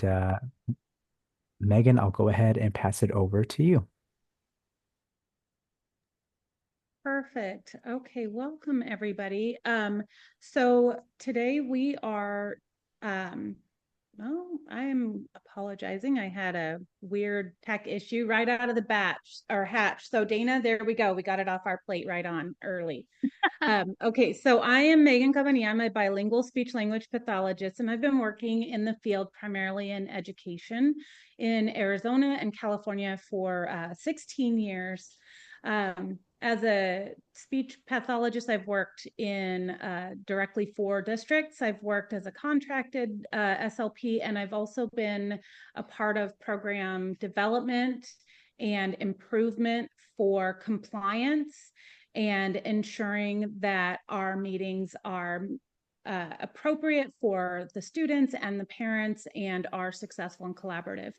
And Megan, I'll go ahead and pass it over to you. Perfect. Okay, welcome everybody. So today we are I am apologizing. I had a weird tech issue right out of the batch or hatch. So Dana, there we go. We got it off our plate right on early. Okay, so I am Megan Cavani. I'm a bilingual speech language pathologist, and I've been working in the field primarily in education in Arizona and California for 16 years. As a speech pathologist, I've worked in directly for districts. I've worked as a contracted SLP, and I've also been a part of program development and improvement for compliance and ensuring that our meetings are appropriate for the students and the parents and are successful and collaborative.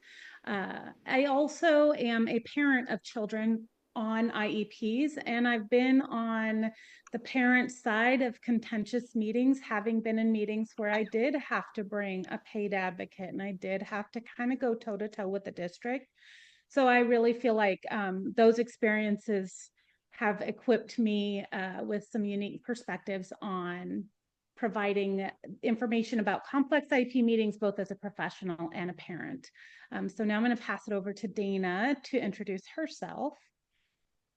I also am a parent of children on IEPs, and I've been on the parent side of contentious meetings, having been in meetings where I did have to bring a paid advocate and I did have to kind of go toe to toe with the district. So I really feel like those experiences have equipped me with some unique perspectives on providing information about complex IEP meetings, both as a professional and a parent. So now I'm going to pass it over to Dana to introduce herself.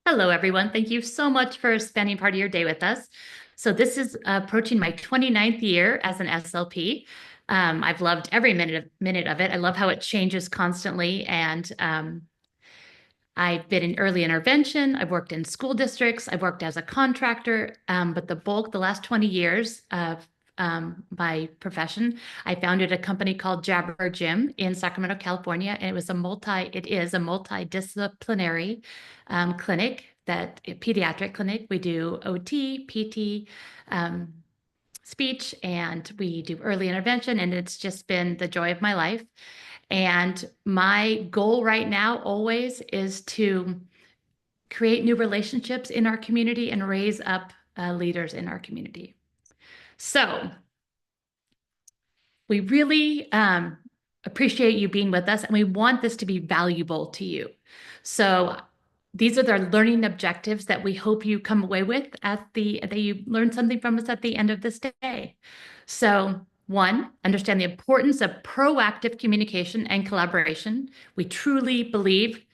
Hello, everyone. Thank you so much for spending part of your day with us. So this is approaching my 29th year as an SLP. I've loved every minute of it. I love how it changes constantly. And I've been in early intervention. I've worked in school districts. I've worked as a contractor. But the last 20 years of my profession, I founded a company called Jabber Gym in Sacramento, California. And it is a multidisciplinary pediatric clinic. We do OT, PT, speech, and we do early intervention. And it's just been the joy of my life. And my goal right now always is to create new relationships in our community and raise up leaders in our community. So we really appreciate you being with us, and we want this to be valuable to you. So these are the learning objectives that we hope you come away with that you learn something from us at the end of this day. So one, understand the importance of proactive communication and collaboration. We truly believe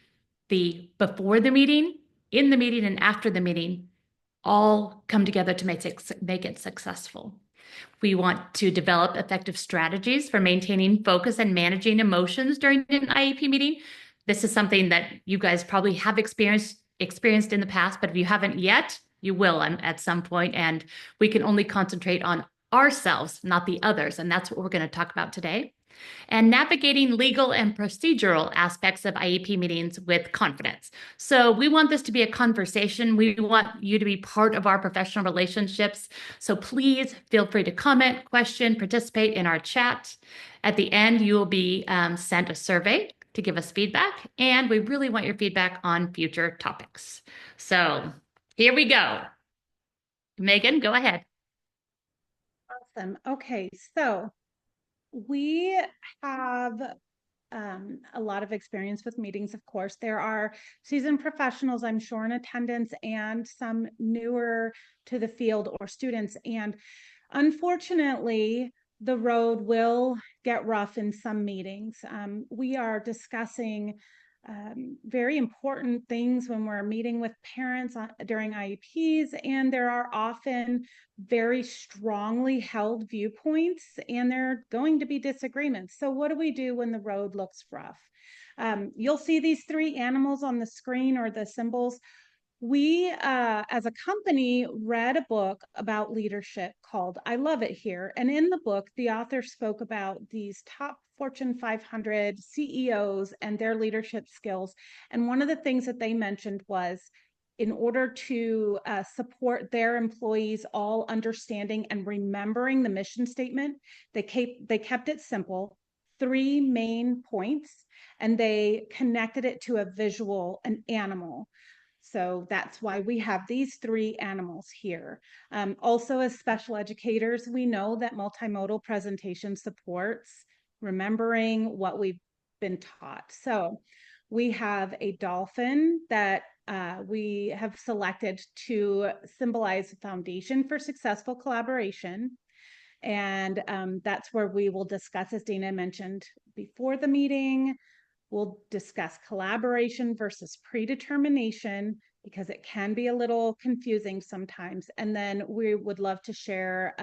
the before the meeting, in the meeting, and after the meeting all come together to make it successful. We want to develop effective strategies for maintaining focus and managing emotions during an IEP meeting. This is something that you guys probably have experienced in the past, but if you haven't yet, you will at some point, and we can only concentrate on ourselves, not the others, and that's what we're going to talk about today. And navigating legal and procedural aspects of IEP meetings with confidence. So we want this to be a conversation. We want you to be part of our professional relationships. So please feel free to comment, question, participate in our chat. At the end, you will be sent a survey to give us feedback, and we really want your feedback on future topics. So here we go. Megan, go ahead. Awesome. Okay, so we have a lot of experience with meetings, of course. There are seasoned professionals, I'm sure, in attendance, and some newer to the field or students. And unfortunately, the road will get rough in some meetings. We are discussing very important things when we're meeting with parents during IEPs, and there are often very strongly held viewpoints, and there are going to be disagreements. So what do we do when the road looks rough? You'll see these three animals on the screen, or the symbols. We, as a company, read a book about leadership called I Love It Here. And in the book, the author spoke about these top Fortune 500 CEOs and their leadership skills. And one of the things that they mentioned was, in order to support their employees all understanding and remembering the mission statement, they kept it simple, three main points, and they connected it to a visual, an animal. So that's why we have these three animals here. Also, as special educators, we know that multimodal presentation supports remembering what we've been taught. So we have a dolphin that we have selected to symbolize a foundation for successful collaboration. And that's where we will discuss, as Dana mentioned before the meeting, we'll discuss collaboration versus predetermination, because it can be a little confusing sometimes. And then we would love to share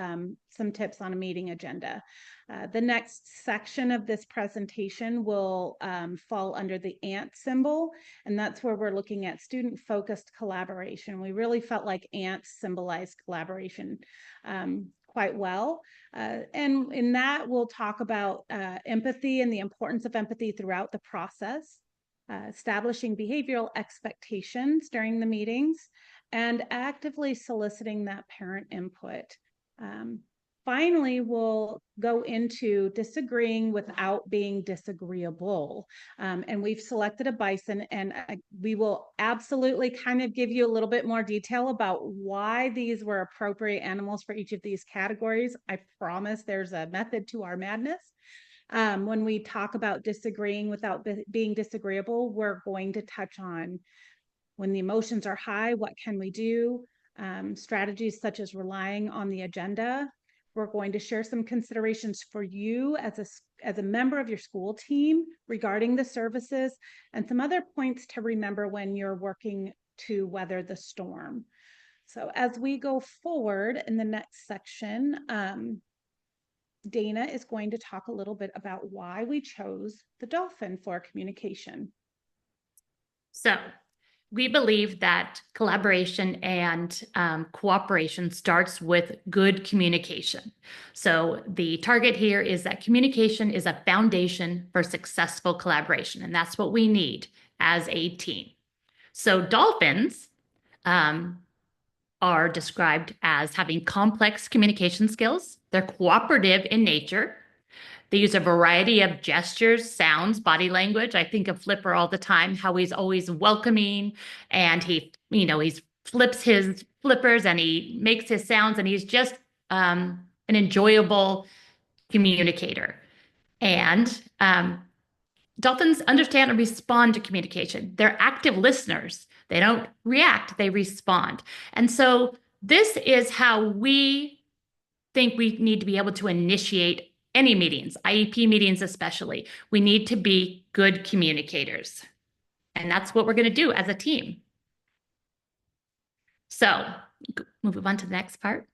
some tips on a meeting agenda. The next section of this presentation will fall under the ant symbol, and that's where we're looking at student-focused collaboration. We really felt like ants symbolized collaboration quite well. And in that, we'll talk about empathy and the importance of empathy throughout the process, establishing behavioral expectations during the meetings, and actively soliciting that parent input. Finally, we'll go into disagreeing without being disagreeable. And we've selected a bison, and we will absolutely kind of give you a little bit more detail about why these were appropriate animals for each of these categories. I promise there's a method to our madness. When we talk about disagreeing without being disagreeable, we're going to touch on when the emotions are high, what can we do? Strategies such as relying on the agenda. We're going to share some considerations for you as a member of your school team regarding the services, and some other points to remember when you're working to weather the storm. So as we go forward in the next section, Dana is going to talk a little bit about why we chose the dolphin for communication. So we believe that collaboration and cooperation starts with good communication. So the target here is that communication is a foundation for successful collaboration, and that's what we need as a team. So dolphins are described as having complex communication skills. They're cooperative in nature. They use a variety of gestures, sounds, body language. I think of Flipper all the time, how he's always welcoming, and he flips his flippers and he makes his sounds, and he's just an enjoyable communicator. And dolphins understand and respond to communication. They're active listeners. They don't react, they respond. And so this is how we think we need to be able to initiate any meetings, IEP meetings especially. We need to be good communicators. And that's what we're going to do as a team. So we'll move on to the next part.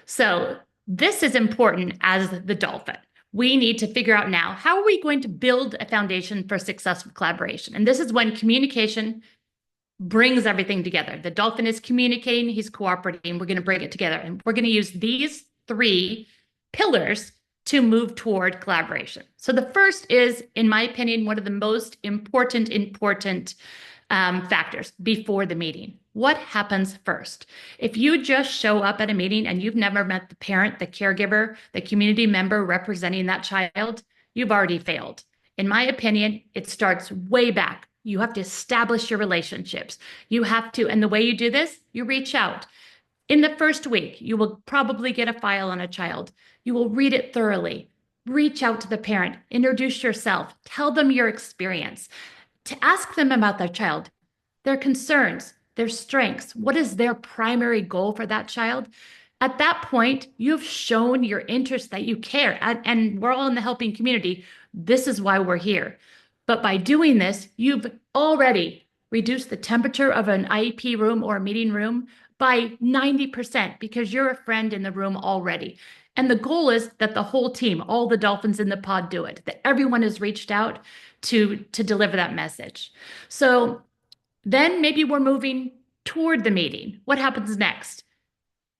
So this is important as the dolphin. We need to figure out now, how are we going to build a foundation for successful collaboration? And this is when communication brings everything together. The dolphin is communicating, he's cooperating, we're going to bring it together. And we're going to use these 3 pillars to move toward collaboration. So the first is, in my opinion, one of the most important factors before the meeting. What happens first? If you just show up at a meeting and you've never met the parent, the caregiver, the community member representing that child, you've already failed. In my opinion, it starts way back. You have to establish your relationships. You have to, and the way you do this, you reach out. In the first week, you will probably get a file on a child. You will read it thoroughly. Reach out to the parent, introduce yourself, tell them your experience, to ask them about their child, their concerns, their strengths. What is their primary goal for that child? At that point, you've shown your interest, that you care, and we're all in the helping community. This is why we're here. But by doing this, you've already reduced the temperature of an IEP room or a meeting room by 90% because you're a friend in the room already. And the goal is that the whole team, all the dolphins in the pod, do it, that everyone has reached out to deliver that message. So then maybe we're moving toward the meeting. What happens next?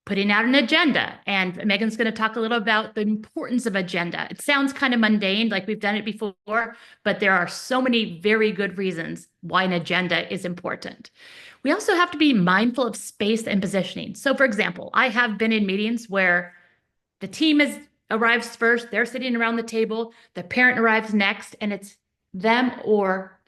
Putting out an agenda. And Megan's going to talk a little about the importance of agenda. It sounds kind of mundane, like we've done it before, but there are so many very good reasons why an agenda is important. We also have to be mindful of space and positioning. So for example, I have been in meetings where the team arrives first, they're sitting around the table, the parent arrives next, and it's them or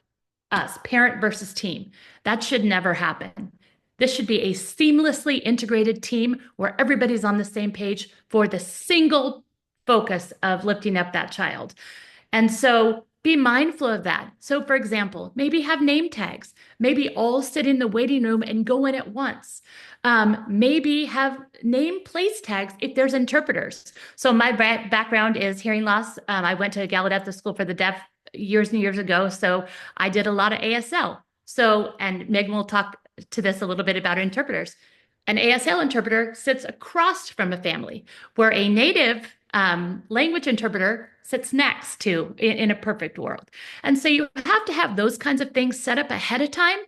us, parent versus team. That should never happen. This should be a seamlessly integrated team where everybody's on the same page for the single focus of lifting up that child. And so be mindful of that. So, for example, maybe have name tags. Maybe all sit in the waiting room and go in at once. Maybe have name place tags if there's interpreters. So my background is hearing loss. I went to Gallaudet, the School for the Deaf, years and years ago. So I did a lot of ASL. So, and Megan will talk to this a little bit about interpreters. An ASL interpreter sits across from a family, where a native language interpreter sits next to in a perfect world. And so you have to have those kinds of things set up ahead of time.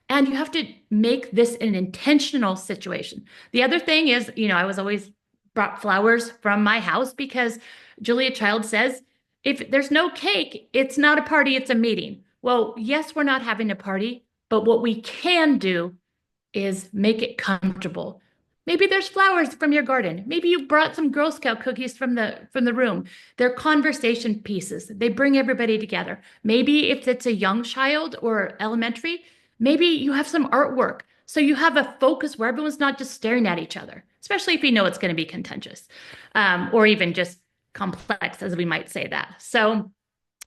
And you have to make this an intentional situation. The other thing is, I was always brought flowers from my house because Julia Child says, if there's no cake, it's not a party, it's a meeting. Well, yes, we're not having a party, but what we can do is make it comfortable. Maybe there's flowers from your garden. Maybe you brought some Girl Scout cookies from the room. They're conversation pieces. They bring everybody together. Maybe if it's a young child or elementary, maybe you have some artwork. So you have a focus where everyone's not just staring at each other, especially if you know it's going to be contentious, or even just complex, as we might say that. So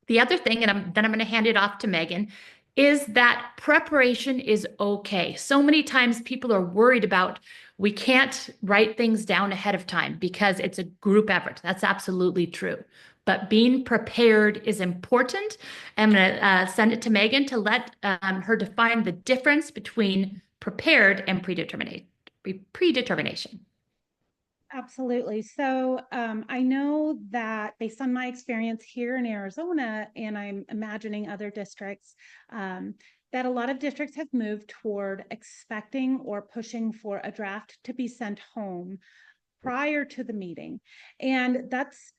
the other thing, and then I'm going to hand it off to Megan, is that preparation is okay. So many times people are worried about we can't write things down ahead of time because it's a group effort. That's absolutely true. But being prepared is important. I'm going to send it to Megan to let her define the difference between prepared and predetermination. Absolutely. So I know that based on my experience here in Arizona, and I'm imagining other districts, that a lot of districts have moved toward expecting or pushing for a draft to be sent home prior to the meeting. And that's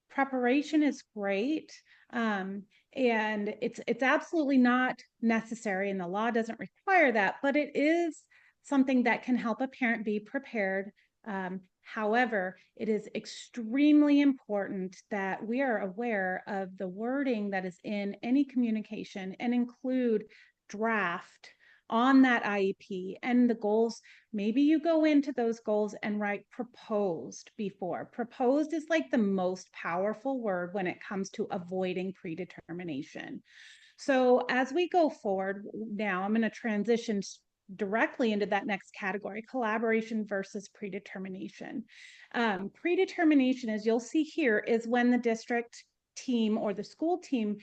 preparation is great. And it's absolutely not necessary, and the law doesn't require that, but it is something that can help a parent be prepared. However, it is extremely important that we are aware of the wording that is in any communication and include draft on that IEP and the goals. Maybe you go into those goals and write proposed before. Proposed is like the most powerful word when it comes to avoiding predetermination. So as we go forward, now I'm going to transition directly into that next category, collaboration versus predetermination. Predetermination, as you'll see here, is when the district team or the school team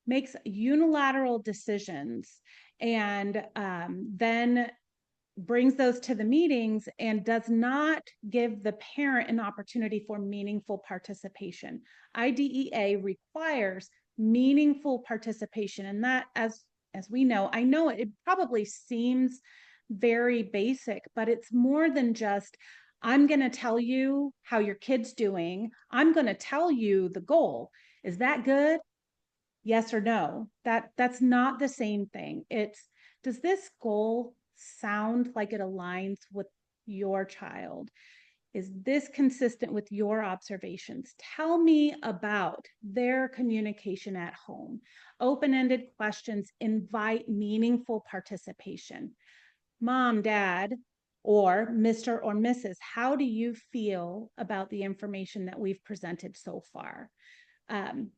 makes unilateral decisions and then brings those to the meetings and does not give the parent an opportunity for meaningful participation. IDEA requires meaningful participation, and that, as we know, I know it probably seems very basic, but it's more than just, I'm going to tell you how your kid's doing. I'm going to tell you the goal. Is that good? Yes or no? That's not the same thing. It's, does this goal sound like it aligns with your child? Is this consistent with your observations? Tell me about their communication at home. Open-ended questions invite meaningful participation. Mom, Dad, or Mr. or Mrs., how do you feel about the information that we've presented so far?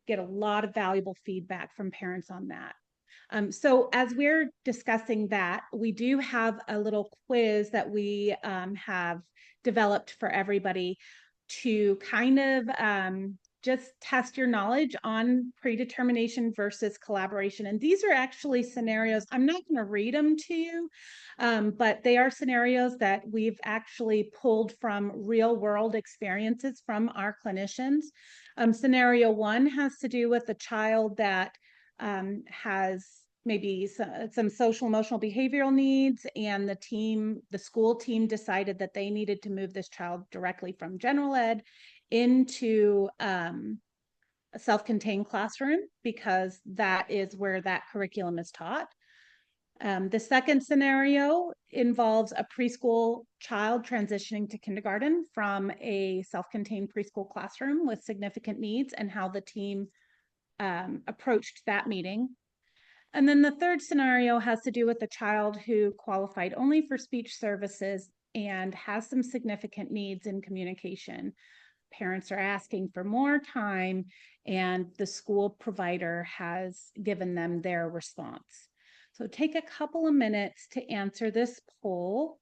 Get a lot of valuable feedback from parents on that. So as we're discussing that, we do have a little quiz that we have developed for everybody to kind of just test your knowledge on predetermination versus collaboration. And these are actually scenarios, I'm not going to read them to you, but they are scenarios that we've actually pulled from real world experiences from our clinicians. Scenario one has to do with a child that has maybe some social emotional behavioral needs, and the school team decided that they needed to move this child directly from general ed into a self-contained classroom because that is where that curriculum is taught. The second scenario involves a preschool child transitioning to kindergarten from a self-contained preschool classroom with significant needs, and how the team approached that meeting. And then the third scenario has to do with a child who qualified only for speech services and has some significant needs in communication. parents are asking for more time, and the school provider has given them their response. So take a couple of minutes to answer this poll.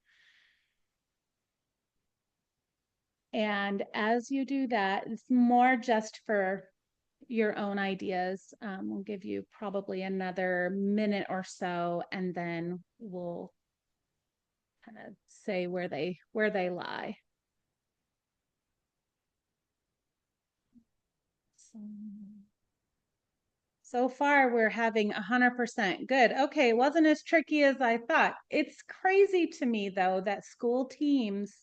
And as you do that, it's more just for your own ideas. We'll give you probably another minute or so, and then we'll kind of say where they lie. So far, we're having 100% good. Okay, it wasn't as tricky as I thought. It's crazy to me, though, that school teams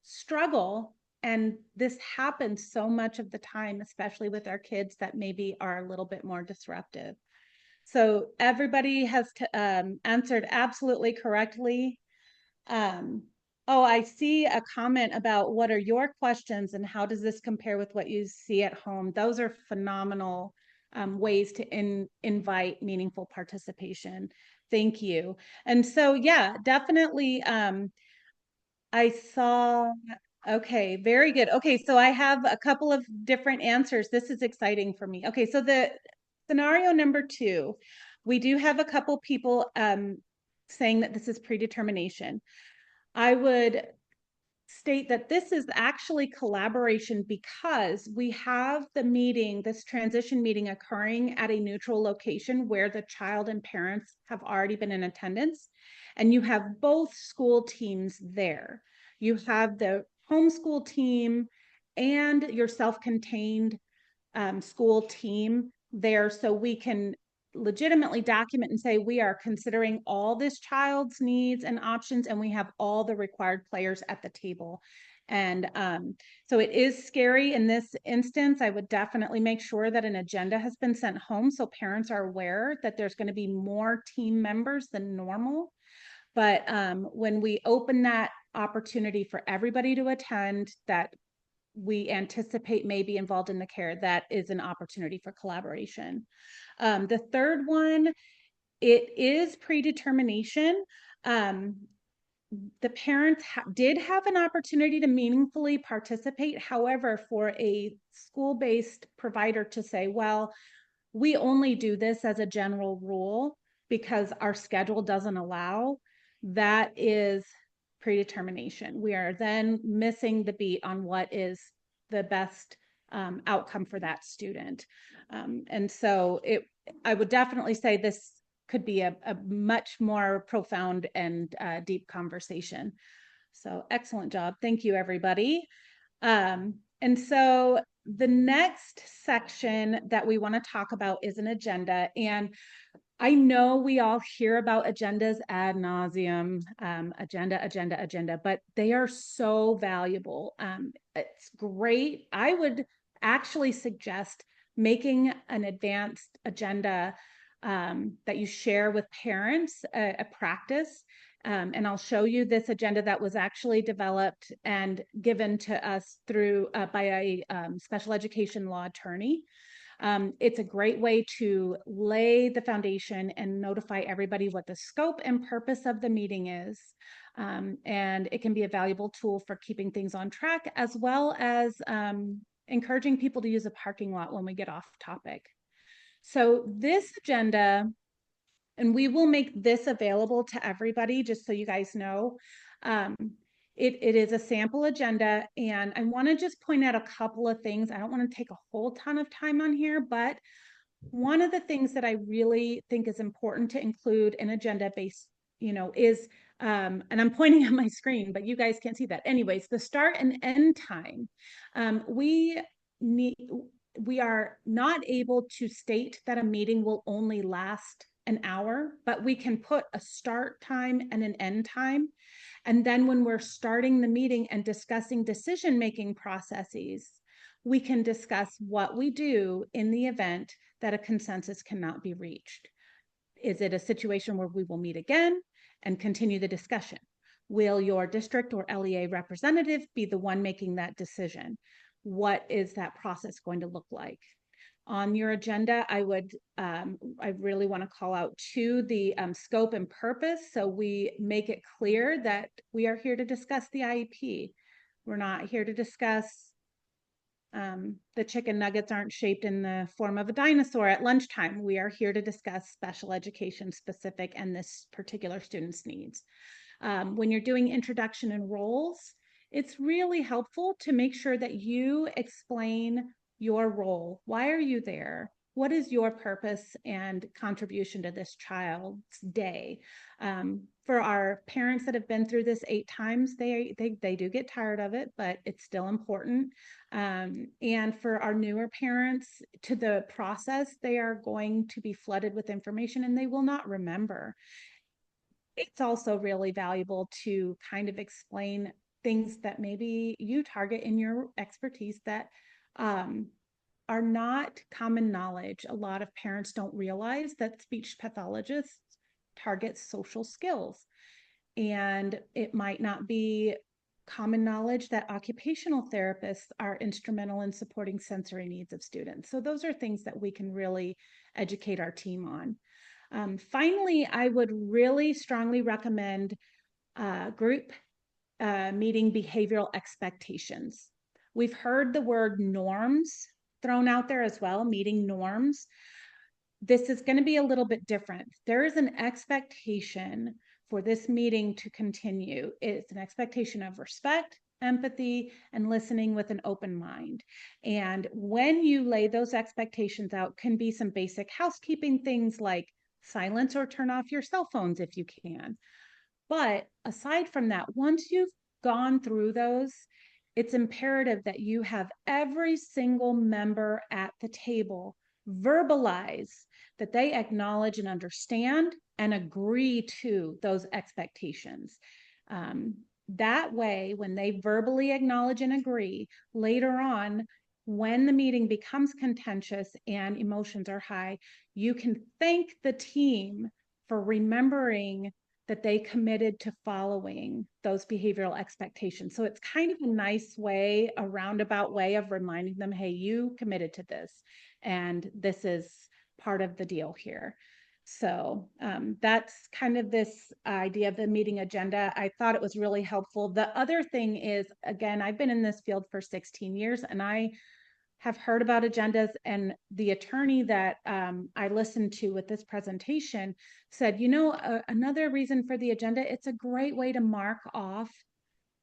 struggle, and this happens so much of the time, especially with our kids that maybe are a little bit more disruptive. So everybody has answered absolutely correctly. Oh, I see a comment about what are your questions and how does this compare with what you see at home? Those are phenomenal ways to invite meaningful participation. Thank you. And so, yeah, definitely. I saw, okay, very good. Okay, so I have a couple of different answers. This is exciting for me. Okay, so the scenario number 2, we do have a couple people saying that this is predetermination. I would state that this is actually collaboration because we have the meeting, this transition meeting occurring at a neutral location where the child and parents have already been in attendance, and you have both school teams there. You have the homeschool team and your self-contained school team there, so we can legitimately document and say we are considering all this child's needs and options, and we have all the required players at the table. And so it is scary in this instance. I would definitely make sure that an agenda has been sent home so parents are aware that there's going to be more team members than normal. But when we open that opportunity for everybody to attend, that we anticipate may be involved in the care, that is an opportunity for collaboration. The third one, it is predetermination. The parents did have an opportunity to meaningfully participate. However, for a school-based provider to say, well, we only do this as a general rule because our schedule doesn't allow, that is predetermination. We are then missing the beat on what is the best outcome for that student. And so I would definitely say this could be a much more profound and deep conversation. So excellent job. Thank you, everybody. And so the next section that we want to talk about is an agenda. And I know we all hear about agendas ad nauseum, agenda, but they are so valuable. It's great. I would actually suggest making an advanced agenda that you share with parents, a practice. And I'll show you this agenda that was actually developed and given to us through by a special education law attorney. It's a great way to lay the foundation and notify everybody what the scope and purpose of the meeting is. And it can be a valuable tool for keeping things on track, as well as encouraging people to use a parking lot when we get off topic. So this agenda, and we will make this available to everybody just so you guys know. It is a sample agenda, and I want to just point out a couple of things. I don't want to take a whole ton of time on here, but one of the things that I really think is important to include in agenda based, is, and I'm pointing at my screen, but you guys can't see that. Anyways, the start and end time. We are not able to state that a meeting will only last an hour, but we can put a start time and an end time. And then when we're starting the meeting and discussing decision-making processes, we can discuss what we do in the event that a consensus cannot be reached. Is it a situation where we will meet again and continue the discussion? Will your district or LEA representative be the one making that decision? What is that process going to look like? On your agenda, I really want to call out to the scope and purpose, so we make it clear that we are here to discuss the IEP. We're not here to discuss The chicken nuggets aren't shaped in the form of a dinosaur at lunchtime. We are here to discuss special education specific and this particular student's needs. When you're doing introduction and roles, it's really helpful to make sure that you explain your role. Why are you there? What is your purpose and contribution to this child's day? For our parents that have been through this 8 times, they do get tired of it, but it's still important. And for our newer parents, to the process, they are going to be flooded with information and they will not remember. It's also really valuable to kind of explain things that maybe you target in your expertise that are not common knowledge. A lot of parents don't realize that speech pathologists target social skills, and it might not be common knowledge that occupational therapists are instrumental in supporting sensory needs of students. So those are things that we can really educate our team on. Finally, I would really strongly recommend group meeting behavioral expectations. We've heard the word norms thrown out there as well, meeting norms. This is going to be a little bit different. There is an expectation for this meeting to continue. It's an expectation of respect, empathy, and listening with an open mind. And when you lay those expectations out, can be some basic housekeeping things like silence or turn off your cell phones if you can. But aside from that, once you've gone through those, it's imperative that you have every single member at the table verbalize that they acknowledge and understand and agree to those expectations. That way, when they verbally acknowledge and agree, later on, when the meeting becomes contentious and emotions are high, you can thank the team for remembering that they committed to following those behavioral expectations. So it's kind of a nice way, a roundabout way of reminding them, hey, you committed to this, and this is part of the deal here. So that's kind of this idea of the meeting agenda. I thought it was really helpful. The other thing is, again, I've been in this field for 16 years and I have heard about agendas, and the attorney that I listened to with this presentation said, another reason for the agenda, it's a great way to mark off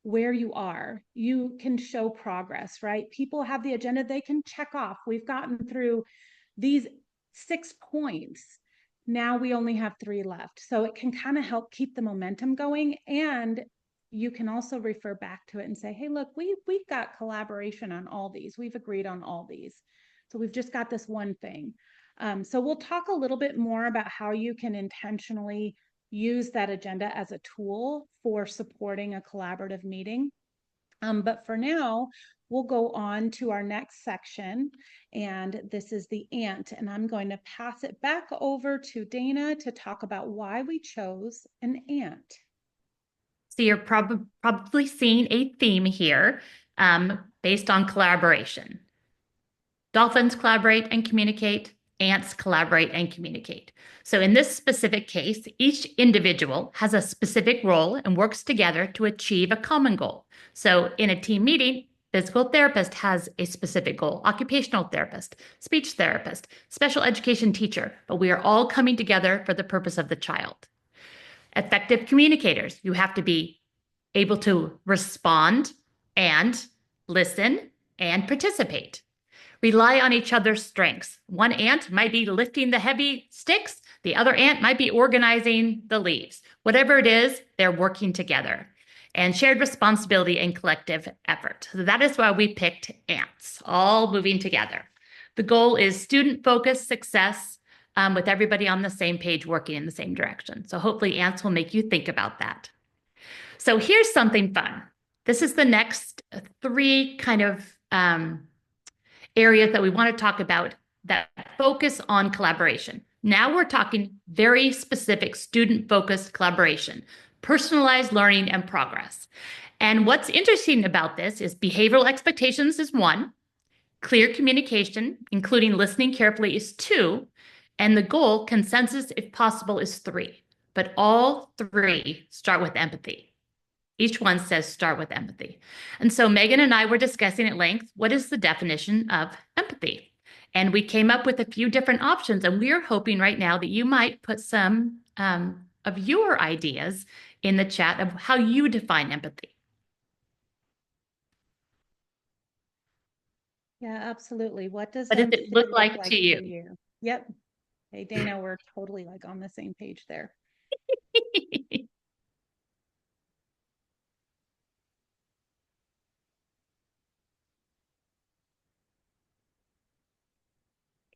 where you are. You can show progress, right? People have the agenda, they can check off. We've gotten through these 6 points. Now we only have 3 left. So it can kind of help keep the momentum going. And you can also refer back to it and say, hey, look, we've got collaboration on all these. We've agreed on all these. So we've just got this one thing. So we'll talk a little bit more about how you can intentionally use that agenda as a tool for supporting a collaborative meeting. But for now, we'll go on to our next section, and this is the ant, and I'm going to pass it back over to Dana to talk about why we chose an ant. So you're probably seeing a theme here based on collaboration. Dolphins collaborate and communicate. Ants collaborate and communicate. So in this specific case, each individual has a specific role and works together to achieve a common goal. So in a team meeting, physical therapist has a specific goal, occupational therapist, speech therapist, special education teacher, but we are all coming together for the purpose of the child. Effective communicators, you have to be able to respond and listen and participate. Rely on each other's strengths. One ant might be lifting the heavy sticks. The other ant might be organizing the leaves. Whatever it is, they're working together. And shared responsibility and collective effort. So that is why we picked ants, all moving together. The goal is student-focused success with everybody on the same page working in the same direction. So hopefully ants will make you think about that. So here's something fun. This is the next 3 kind of areas that we want to talk about that focus on collaboration. Now we're talking very specific student-focused collaboration, personalized learning and progress. And what's interesting about this is behavioral expectations is 1, clear communication, including listening carefully, is 2, and the goal, consensus if possible, is 3. But all 3 start with empathy. Each one says start with empathy. And so Megan and I were discussing at length, what is the definition of empathy? And we came up with a few different options. And we're hoping right now that you might put some of your ideas in the chat of how you define empathy. Yeah, absolutely. What does What does empathy it look like like to for you? you? Yep. Hey, Dana, we're totally like on the same page there.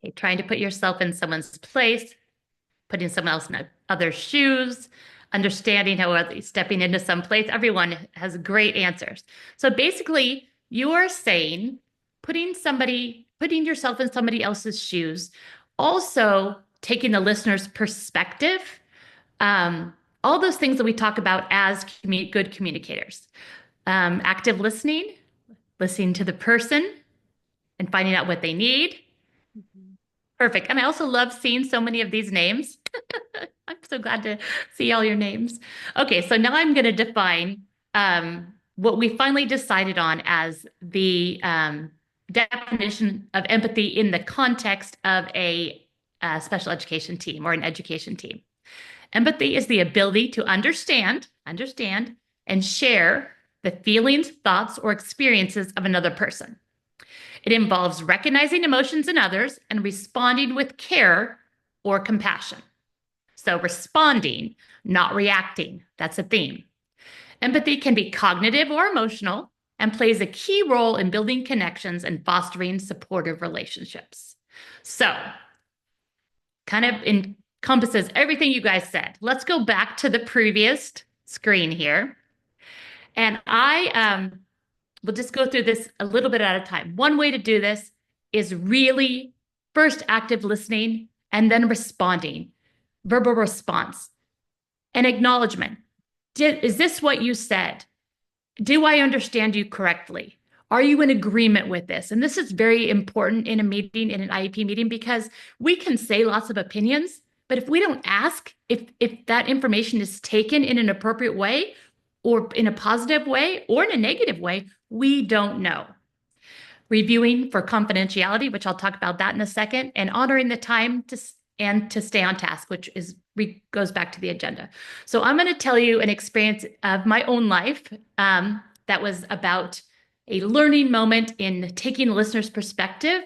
Okay, trying to put yourself in someone's place, putting someone else in other shoes, understanding how stepping into some place. Everyone has great answers. So basically, you are saying putting yourself in somebody else's shoes, also taking the listener's perspective, all those things that we talk about as good communicators. Active listening, listening to the person and finding out what they need. Mhm. Perfect. And I also love seeing so many of these names. I'm so glad to see all your names. Okay, so now I'm going to define what we finally decided on as the definition of empathy in the context of a special education team or an education team. Empathy is the ability to understand, and share the feelings, thoughts, or experiences of another person. It involves recognizing emotions in others and responding with care or compassion. So responding, not reacting. That's a theme. Empathy can be cognitive or emotional and plays a key role in building connections and fostering supportive relationships. So, kind of encompasses everything you guys said. Let's go back to the previous screen here. And I will just go through this a little bit at a time. One way to do this is really first active listening and then responding, verbal response, and acknowledgement. Is this what you said? Do I understand you correctly? Are you in agreement with this? And this is very important in a meeting, in an IEP meeting, because we can say lots of opinions, but if we don't ask if that information is taken in an appropriate way or in a positive way or in a negative way, we don't know. Reviewing for confidentiality, which I'll talk about that in a second, and honoring the time to stay on task, which goes back to the agenda. So I'm going to tell you an experience of my own life that was about a learning moment in taking the listener's perspective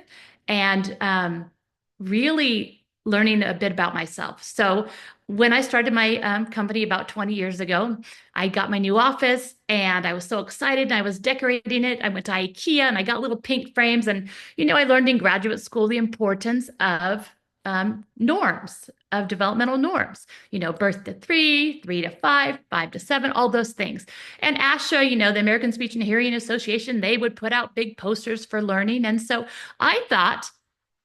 and really learning a bit about myself. So when I started my company about 20 years ago, I got my new office and I was so excited and I was decorating it. I went to IKEA and I got little pink frames. And, I learned in graduate school the importance of norms, of developmental norms, birth to 3, 3 to 5, 5 to 7, all those things. And ASHA, the American Speech and Hearing Association, they would put out big posters for learning. And so I thought,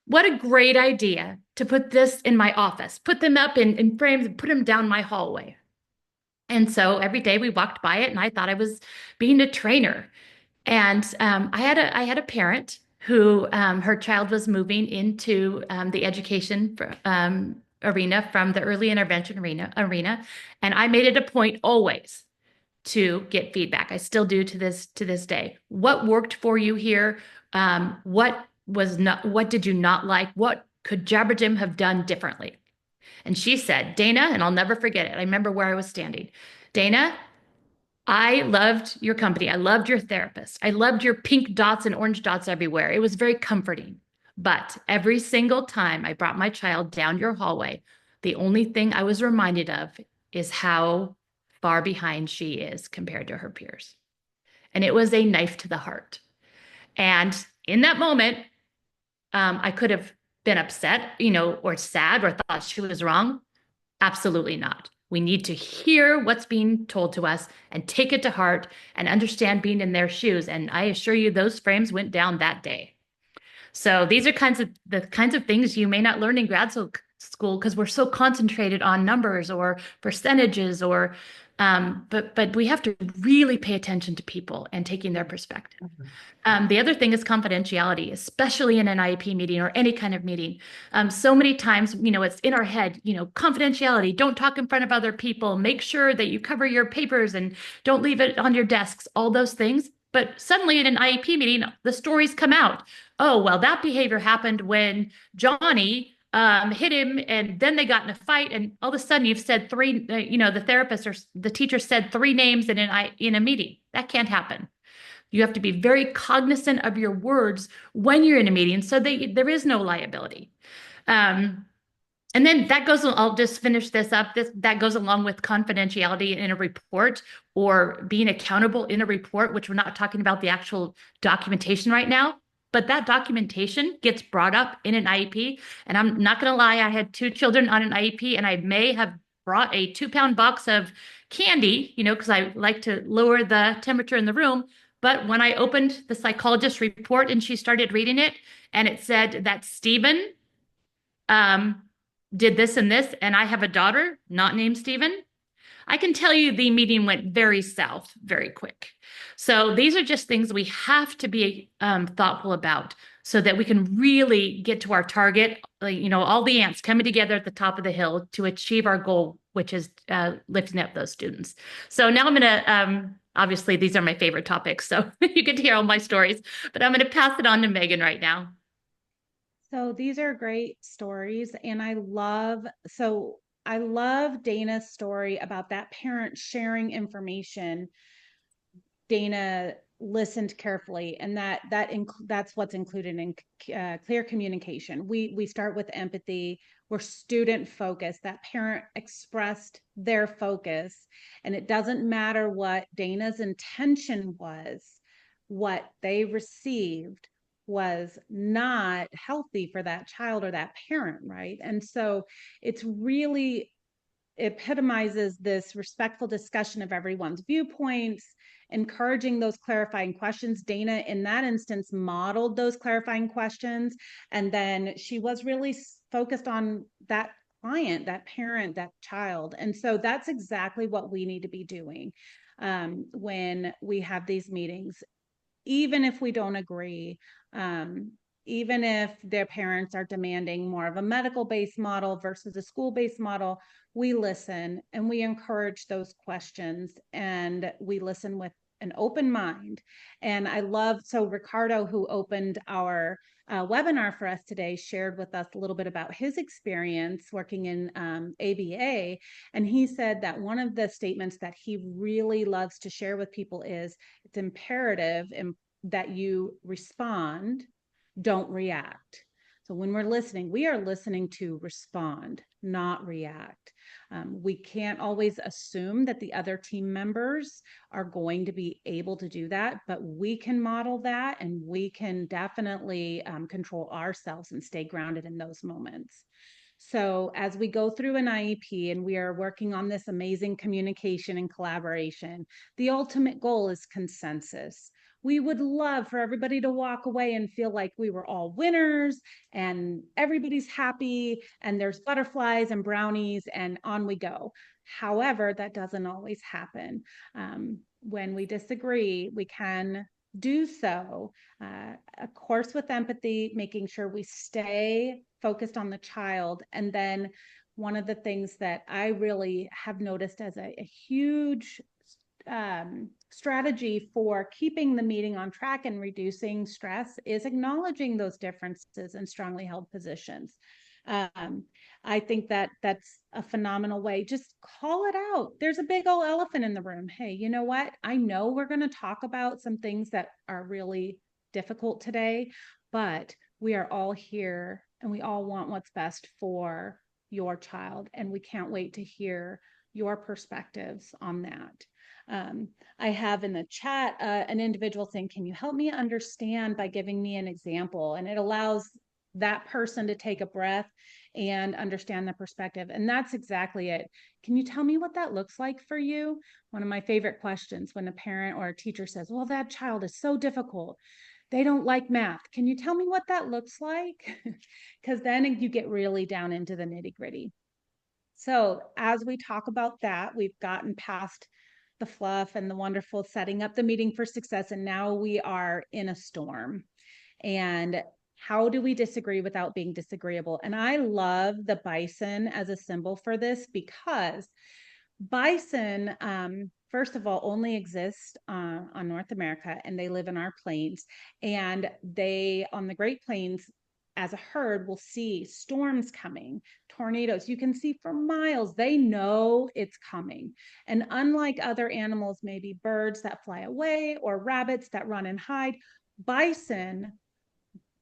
what a great idea to put this in my office, put them up in frames and put them down my hallway. And so every day we walked by it and I thought I was being a trainer. And I had a parent who her child was moving into the education arena from the early intervention arena. And I made it a point always to get feedback. I still do to this day. What worked for you here? What did you not like? What could Jabberjim have done differently? And she said, Dana, and I'll never forget it. I remember where I was standing. Dana, I loved your company. I loved your therapist. I loved your pink dots and orange dots everywhere. It was very comforting. But every single time I brought my child down your hallway, the only thing I was reminded of is how far behind she is compared to her peers. And it was a knife to the heart. And in that moment, I could have been upset, or sad or thought she was wrong. Absolutely not. We need to hear what's being told to us and take it to heart and understand being in their shoes. And I assure you, those frames went down that day. So these are the kinds of things you may not learn in school because we're so concentrated on numbers or percentages or but we have to really pay attention to people and taking their perspective. The other thing is confidentiality, especially in an IEP meeting or any kind of meeting. So many times, it's in our head, confidentiality, don't talk in front of other people, make sure that you cover your papers and don't leave it on your desks, all those things. But suddenly in an IEP meeting, the stories come out. Oh, well, that behavior happened when Johnny hit him and then they got in a fight. And all of a sudden you've said three, the therapist or the teacher said three names in a meeting. That can't happen. You have to be very cognizant of your words when you're in a meeting so that there is no liability. And then that goes, I'll just finish this up. That goes along with confidentiality in a report or being accountable in a report, which we're not talking about the actual documentation right now, but that documentation gets brought up in an IEP. And I'm not going to lie, I had 2 children on an IEP and I may have brought a 2-pound box of candy, because I like to lower the temperature in the room. But when I opened the psychologist's report and she started reading it and it said that Stephen did this and this, and I have a daughter not named Stephen, I can tell you the meeting went very south very quick. So these are just things we have to be thoughtful about so that we can really get to our target, all the ants coming together at the top of the hill to achieve our goal, which is lifting up those students. So now I'm going to, obviously, these are my favorite topics, so you get to hear all my stories, but I'm going to pass it on to Megan right now. So these are great stories. And I love Dana's story about that parent sharing information. Dana listened carefully, and that's what's included in clear communication. We start with empathy. We're student focused. That parent expressed their focus, and it doesn't matter what Dana's intention was. What they received was not healthy for that child or that parent, right? And so it's really epitomizes this respectful discussion of everyone's viewpoints, encouraging those clarifying questions. Dana, in that instance, modeled those clarifying questions. And then she was really focused on that client, that parent, that child. And so that's exactly what we need to be doing when we have these meetings, even if we don't agree, even if their parents are demanding more of a medical-based model versus a school-based model, we listen and we encourage those questions and we listen with an open mind. And so Ricardo, who opened our webinar for us today, shared with us a little bit about his experience working in ABA. And he said that one of the statements that he really loves to share with people is it's imperative that you respond, don't react. So when we're listening, we are listening to respond, not react. We can't always assume that the other team members are going to be able to do that, but we can model that and we can definitely control ourselves and stay grounded in those moments. So as we go through an IEP and we are working on this amazing communication and collaboration, the ultimate goal is consensus. We would love for everybody to walk away and feel like we were all winners and everybody's happy and there's butterflies and brownies and on we go. However, that doesn't always happen. When we disagree, we can do so, of course, with empathy, making sure we stay focused on the child. And then one of the things that I really have noticed as a huge strategy for keeping the meeting on track and reducing stress is acknowledging those differences in strongly held positions. I think that that's a phenomenal way. Just call it out. There's a big old elephant in the room. Hey, you know what? I know we're going to talk about some things that are really difficult today, but we are all here and we all want what's best for your child. And we can't wait to hear your perspectives on that. I have in the chat an individual saying, can you help me understand by giving me an example? And it allows that person to take a breath and understand the perspective. And that's exactly it. Can you tell me what that looks like for you? One of my favorite questions when a parent or a teacher says, well, that child is so difficult. They don't like math. Can you tell me what that looks like? Because then you get really down into the nitty gritty. So as we talk about that, we've gotten past the fluff and the wonderful setting up the meeting for success. And now we are in a storm. And how do we disagree without being disagreeable? And I love the bison as a symbol for this, because bison, first of all, only exist on North America, and they live in our plains. And they, on the Great Plains, as a herd, will see storms coming, tornadoes. You can see for miles. They know it's coming. And unlike other animals, maybe birds that fly away or rabbits that run and hide, bison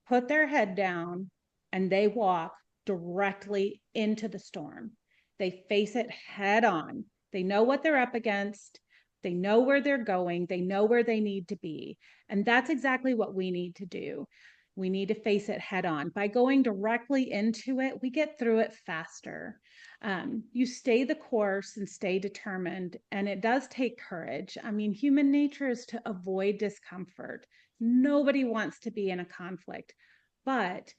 put their head down and they walk directly into the storm. They face it head on. They know what they're up against. They know where they're going. They know where they need to be. And that's exactly what we need to do. We need to face it head on. By going directly into it, we get through it faster. You stay the course and stay determined. And it does take courage. I mean, human nature is to avoid discomfort. Nobody wants to be in a conflict. But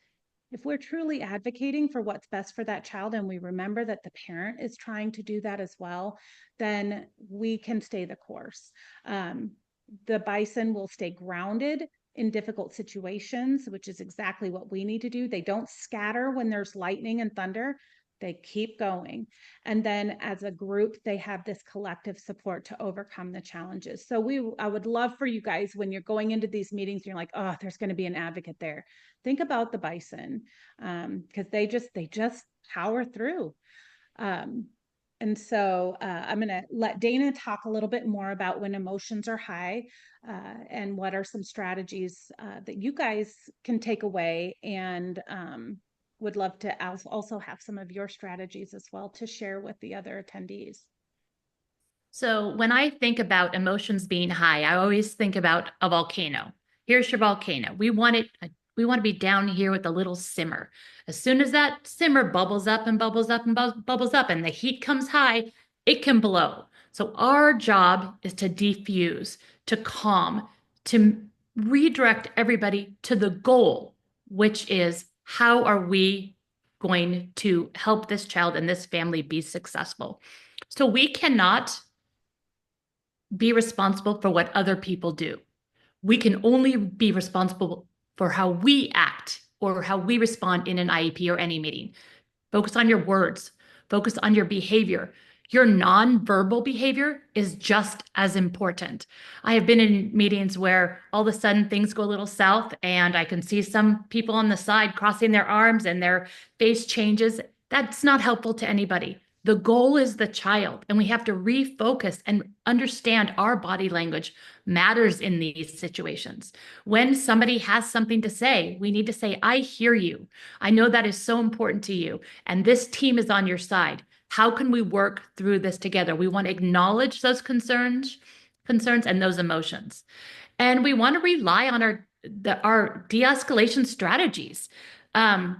if we're truly advocating for what's best for that child, and we remember that the parent is trying to do that as well, then we can stay the course. The bison will stay grounded in difficult situations, which is exactly what we need to do. They don't scatter when there's lightning and thunder. They keep going. And then as a group, they have this collective support to overcome the challenges. So I would love for you guys, when you're going into these meetings, you're like, oh, there's going to be an advocate there. Think about the bison, because they just power through. And so I'm going to let Dana talk a little bit more about when emotions are high, and what are some strategies that you guys can take away, and would love to also have some of your strategies as well to share with the other attendees. So when I think about emotions being high, I always think about a volcano. Here's your volcano. We want to be down here with a little simmer. As soon as that simmer bubbles up and bubbles up and bubbles up and the heat comes high, it can blow. So our job is to defuse, to calm, to redirect everybody to the goal, which is, how are we going to help this child and this family be successful? So we cannot be responsible for what other people do. We can only be responsible for how we act or how we respond in an IEP or any meeting. Focus on your words, focus on your behavior. Your nonverbal behavior is just as important. I have been in meetings where all of a sudden things go a little south, and I can see some people on the side crossing their arms and their face changes. That's not helpful to anybody. The goal is the child, and we have to refocus and understand our body language matters in these situations. When somebody has something to say, we need to say, I hear you. I know that is so important to you, and this team is on your side. How can we work through this together? We want to acknowledge those concerns and those emotions. And we want to rely on our de-escalation strategies. How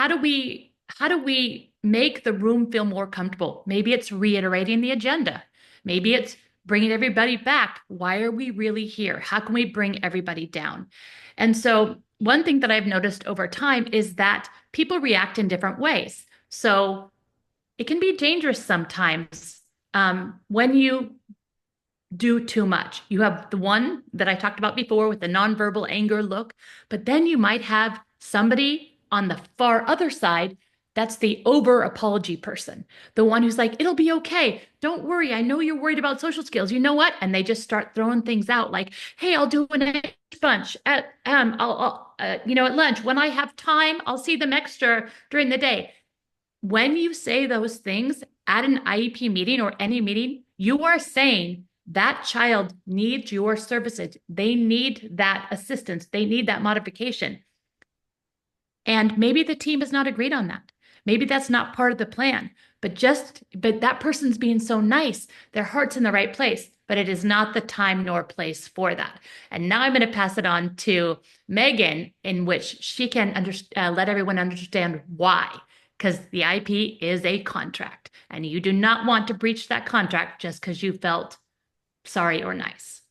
do we make the room feel more comfortable? Maybe it's reiterating the agenda. Maybe it's bringing everybody back. Why are we really here? How can we bring everybody down? And so one thing that I've noticed over time is that people react in different ways. So it can be dangerous sometimes when you do too much. You have the one that I talked about before with the nonverbal anger look, but then you might have somebody on the far other side that's the over apology person, the one who's like, it'll be okay. Don't worry. I know you're worried about social skills. You know what? And they just start throwing things out like, hey, I'll do an egg bunch at at lunch. When I have time, I'll see them extra during the day. When you say those things at an IEP meeting or any meeting, you are saying that child needs your services. They need that assistance. They need that modification. And maybe the team has not agreed on that. Maybe that's not part of the plan, but that person's being so nice. Their heart's in the right place, but it is not the time nor place for that. And now I'm going to pass it on to Megan, in which she can let everyone understand why. Because the IEP is a contract, and you do not want to breach that contract just because you felt sorry or nice.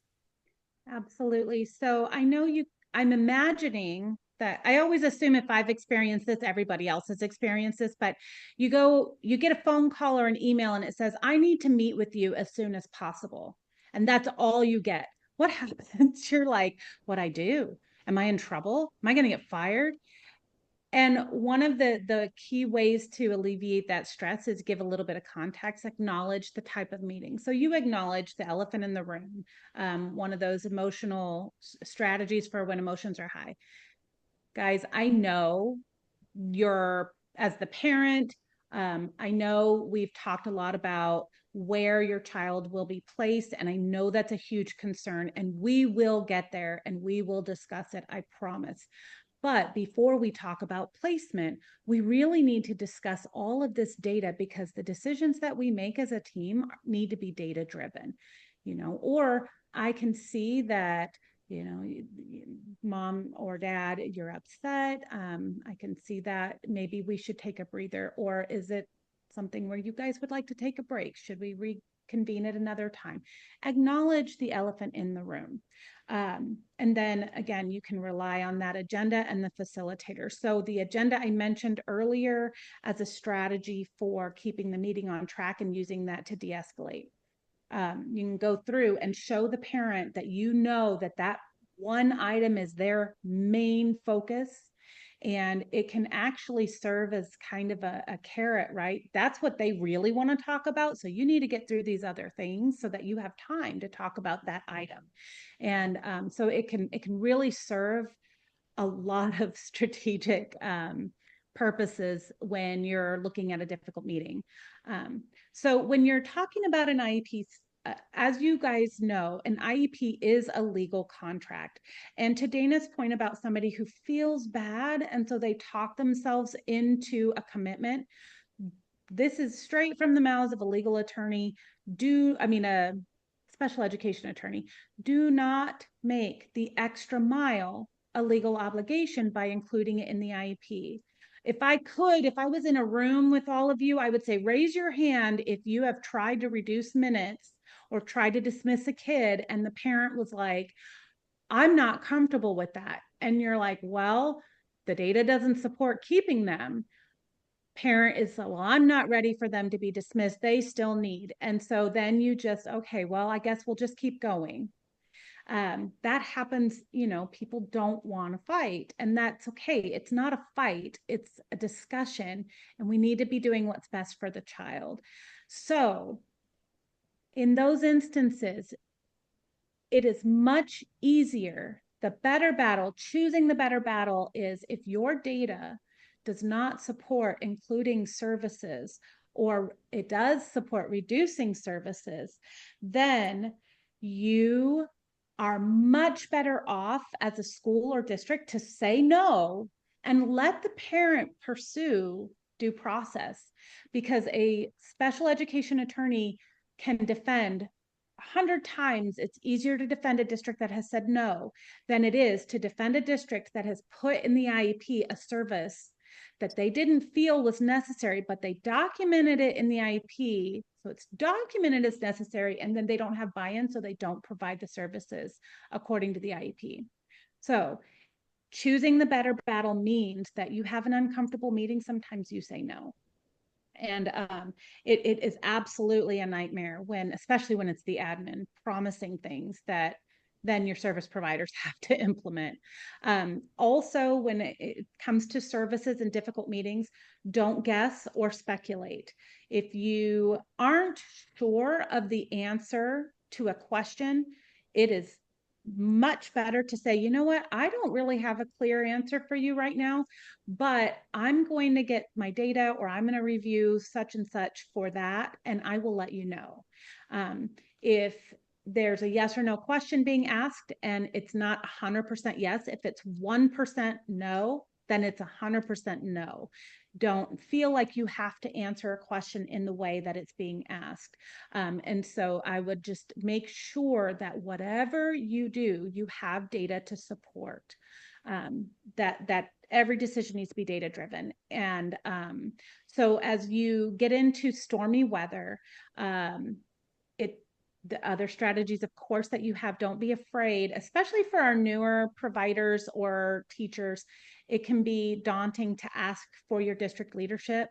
Absolutely. So I know I'm imagining that I always assume if I've experienced this, everybody else has experienced this, but you get a phone call or an email and it says, I need to meet with you as soon as possible. And that's all you get. What happens? You're like, what I do? Am I in trouble? Am I going to get fired? And one of the key ways to alleviate that stress is give a little bit of context, acknowledge the type of meeting. So you acknowledge the elephant in the room, one of those emotional strategies for when emotions are high. Guys, I know you're, as the parent, I know we've talked a lot about where your child will be placed, and I know that's a huge concern, and we will get there and we will discuss it, I promise. But before we talk about placement, we really need to discuss all of this data because the decisions that we make as a team need to be data driven, or I can see that, mom or dad, you're upset. I can see that maybe we should take a breather, or is it something where you guys would like to take a break? Should we reconvene at another time? Acknowledge the elephant in the room. And then again, you can rely on that agenda and the facilitator. So the agenda I mentioned earlier as a strategy for keeping the meeting on track and using that to de-escalate. You can go through and show the parent that that one item is their main focus, and it can actually serve as kind of a carrot, right? That's what they really want to talk about. So you need to get through these other things so that you have time to talk about that item. And so it can really serve a lot of strategic purposes when you're looking at a difficult meeting. So when you're talking about an IEP, as you guys know, an IEP is a legal contract. And to Dana's point about somebody who feels bad, and so they talk themselves into a commitment, this is straight from the mouths of a legal attorney. A special education attorney. Do not make the extra mile a legal obligation by including it in the IEP. If I was in a room with all of you, I would say, raise your hand if you have tried to reduce minutes or tried to dismiss a kid and the parent was like, I'm not comfortable with that. And you're like, well, the data doesn't support keeping them. Parent is, well, I'm not ready for them to be dismissed. They still need. And so then you just, okay, well, I guess we'll just keep going. That happens, people don't want to fight, and that's okay. It's not a fight, it's a discussion, and we need to be doing what's best for the child. So in those instances, it is much easier. Choosing the better battle is if your data does not support including services, or it does support reducing services, then you are much better off as a school or district to say no and let the parent pursue due process, because a special education attorney can defend 100 times. It's easier to defend a district that has said no than it is to defend a district that has put in the IEP a service that they didn't feel was necessary, but they documented it in the IEP. So it's documented as necessary, and then they don't have buy-in, so they don't provide the services according to the IEP. So choosing the better battle means that you have an uncomfortable meeting. Sometimes you say no. And it is absolutely a nightmare especially when it's the admin promising things that then your service providers have to implement. Also, when it comes to services and difficult meetings, don't guess or speculate. If you aren't sure of the answer to a question, it is much better to say, you know what, I don't really have a clear answer for you right now, but I'm going to get my data, or I'm going to review such and such for that, and I will let you know. If there's a yes or no question being asked and it's not 100% yes, if it's 1% no, then it's 100% no. Don't feel like you have to answer a question in the way that it's being asked. And so I would just make sure that whatever you do, you have data to support. That every decision needs to be data driven. And so as you get into stormy weather, The other strategies, of course, that you have, don't be afraid, especially for our newer providers or teachers. It can be daunting to ask for your district leadership,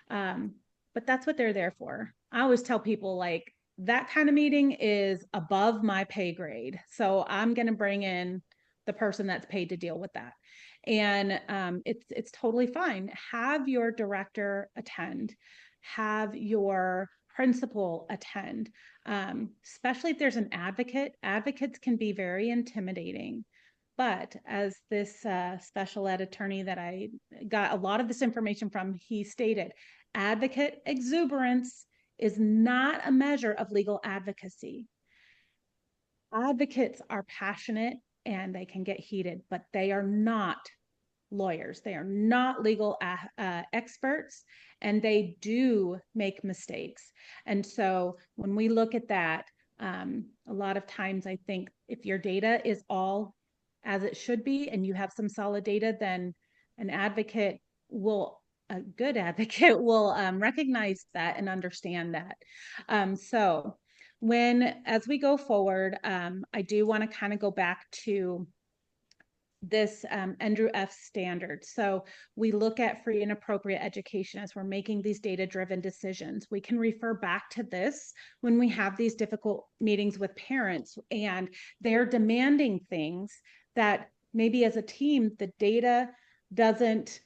but that's what they're there for. I always tell people, like, that kind of meeting is above my pay grade. So I'm going to bring in the person that's paid to deal with that. And it's totally fine. Have your director attend, have your principal attend, especially if there's an advocate. Advocates can be very intimidating. But as this special ed attorney that I got a lot of this information from, he stated, advocate exuberance is not a measure of legal advocacy. Advocates are passionate and they can get heated, but they are not lawyers. They are not legal experts, and they do make mistakes. And so when we look at that, a lot of times I think if your data is all as it should be and you have some solid data, then an advocate will, a good advocate will recognize that and understand that. So as we go forward, I do want to kind of go back to this Andrew F. standard. So we look at free and appropriate education as we're making these data-driven decisions. We can refer back to this when we have these difficult meetings with parents and they're demanding things that maybe as a team, the data doesn't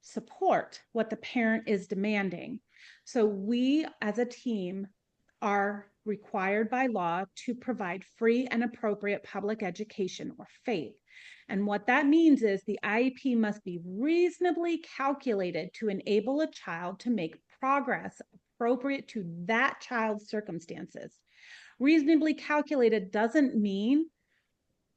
support what the parent is demanding. So we as a team are required by law to provide free and appropriate public education, or FAPE. And what that means is the IEP must be reasonably calculated to enable a child to make progress appropriate to that child's circumstances. Reasonably calculated doesn't mean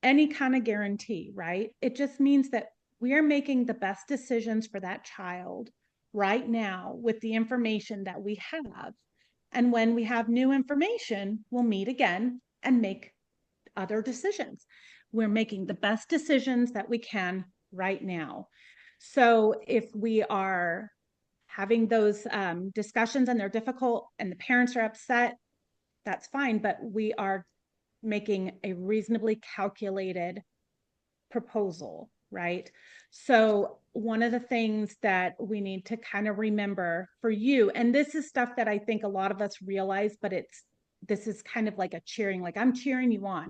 any kind of guarantee, right? It just means that we are making the best decisions for that child right now with the information that we have. And when we have new information, we'll meet again and make other decisions. We're making the best decisions that we can right now. So if we are having those discussions and they're difficult and the parents are upset, that's fine, but we are making a reasonably calculated proposal, right? So one of the things that we need to kind of remember for you, and this is stuff that I think a lot of us realize, but this is kind of like a cheering, like I'm cheering you on.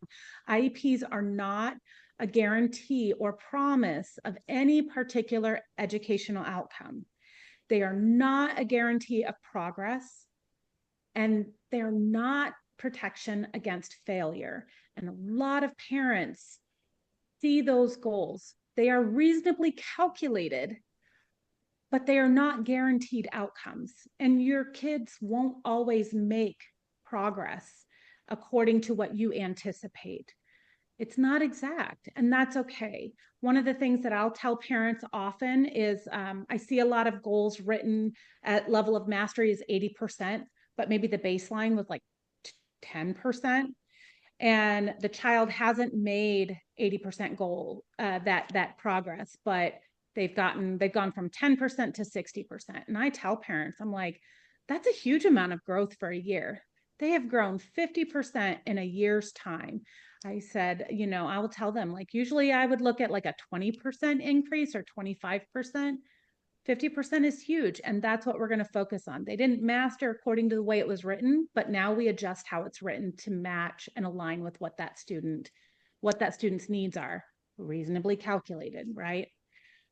IEPs are not a guarantee or promise of any particular educational outcome. They are not a guarantee of progress, and they're not protection against failure. And a lot of parents see those goals. They are reasonably calculated, but they are not guaranteed outcomes. And your kids won't always make progress according to what you anticipate. It's not exact, and that's okay. One of the things that I'll tell parents often is I see a lot of goals written at level of mastery is 80%, but maybe the baseline was like 10%. And the child hasn't made 80% goal, that progress, but they've gone from 10% to 60%. And I tell parents, I'm like, that's a huge amount of growth for a year. They have grown 50% in a year's time. I said, I will tell them, like, usually I would look at like a 20% increase or 25%. 50% is huge, and that's what we're going to focus on. They didn't master according to the way it was written, but now we adjust how it's written to match and align with what that student's needs are, reasonably calculated, right?